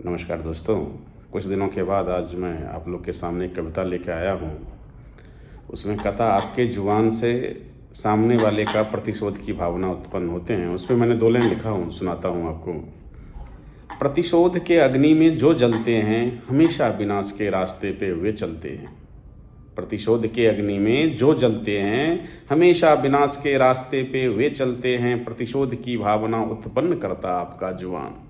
नमस्कार दोस्तों, कुछ दिनों के बाद आज मैं आप लोग के सामने एक कविता लेकर आया हूँ। उसमें कथा आपके जुबान से सामने वाले का प्रतिशोध की भावना उत्पन्न होते हैं। उसमें मैंने 2 लाइन लिखा हूँ, सुनाता हूँ आपको। प्रतिशोध के अग्नि में जो जलते हैं, हमेशा विनाश के रास्ते पे वे चलते हैं। प्रतिशोध के अग्नि में जो जलते हैं, हमेशा विनाश के रास्ते पे वे चलते हैं। प्रतिशोध की भावना उत्पन्न करता आपका जुबान,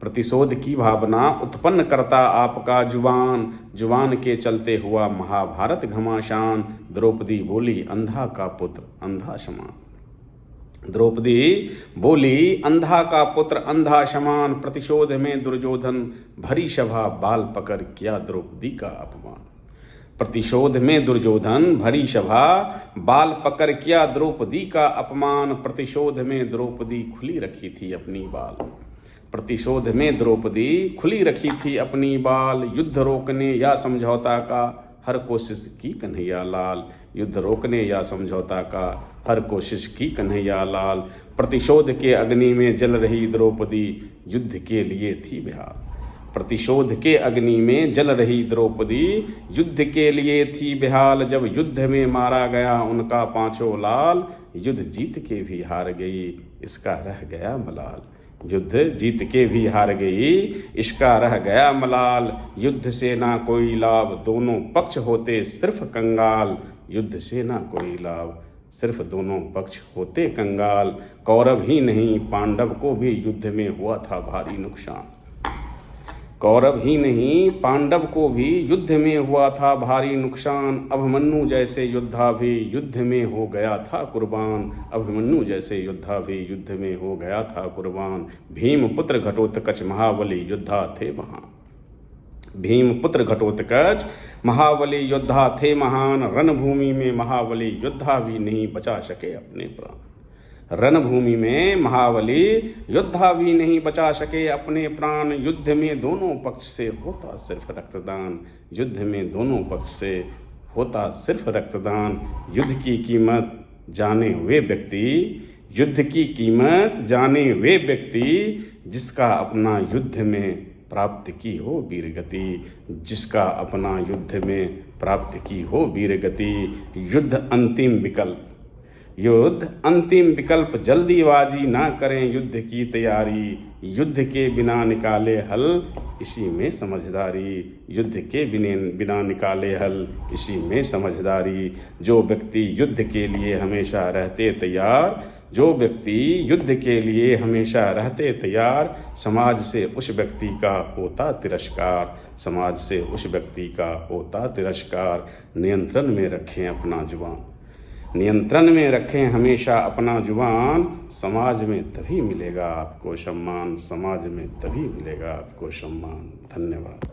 प्रतिशोध की भावना उत्पन्न करता आपका जुबान। जुबान के चलते हुआ महाभारत घमासान। द्रौपदी बोली अंधा का पुत्र अंधा समान। द्रौपदी बोली अंधा का पुत्र अंधा समान। प्रतिशोध में दुर्योधन भरी सभा, बाल पकड़ किया द्रौपदी का अपमान। प्रतिशोध में दुर्योधन भरी सभा, बाल पकड़ किया द्रौपदी का अपमान। प्रतिशोध में द्रौपदी खुली रखी थी अपनी बाल, प्रतिशोध में द्रौपदी खुली रखी थी अपनी बाल। युद्ध रोकने या समझौता का हर कोशिश की कन्हैया लाल। युद्ध रोकने या समझौता का हर कोशिश की कन्हैया लाल। प्रतिशोध के अग्नि में जल रही द्रौपदी, युद्ध के लिए थी बेहाल। प्रतिशोध के अग्नि में जल रही द्रौपदी, युद्ध के लिए थी बेहाल। जब युद्ध में मारा गया उनका 5 लाल, युद्ध जीत के भी हार गई, इसका रह गया मलाल। युद्ध जीत के भी हार गई, इसका रह गया मलाल। युद्ध से ना कोई लाभ, दोनों पक्ष होते सिर्फ कंगाल। युद्ध से ना कोई लाभ, सिर्फ दोनों पक्ष होते कंगाल। कौरव ही नहीं पांडव को भी युद्ध में हुआ था भारी नुकसान। कौरव ही नहीं पांडव को भी युद्ध में हुआ था भारी नुकसान। अभिमन्यु जैसे योद्धा भी युद्ध में हो गया था कुर्बान। अभिमन्यु जैसे योद्धा भी युद्ध में हो गया था कुर्बान। भीम पुत्र घटोत्कच महाबली योद्धा थे महान। भीम पुत्र घटोत्कच महाबली योद्धा थे महान। रणभूमि में महाबली योद्धा भी नहीं बचा सके अपने प्राण। रणभूमि में महाबली योद्धा भी नहीं बचा सके अपने प्राण। युद्ध में दोनों पक्ष से होता सिर्फ रक्तदान। युद्ध में दोनों पक्ष से होता सिर्फ रक्तदान। युद्ध की कीमत जाने वे व्यक्ति, युद्ध की कीमत जाने वे व्यक्ति, जिसका अपना युद्ध में प्राप्त की हो वीरगति। जिसका अपना युद्ध में प्राप्त की हो वीरगति। युद्ध अंतिम विकल्प, युद्ध अंतिम विकल्प, जल्दीबाजी ना करें युद्ध की तैयारी। युद्ध के बिना निकाले हल, इसी में समझदारी। युद्ध के बिना निकाले हल, इसी में समझदारी। जो व्यक्ति युद्ध के लिए हमेशा रहते तैयार, जो व्यक्ति युद्ध के लिए हमेशा रहते तैयार, समाज से उस व्यक्ति का होता तिरस्कार। समाज से उस व्यक्ति का होता तिरस्कार। नियंत्रण में रखें अपना जुबान, नियंत्रण में रखें हमेशा अपना जुबान। समाज में तभी मिलेगा आपको सम्मान, समाज में तभी मिलेगा आपको सम्मान। धन्यवाद।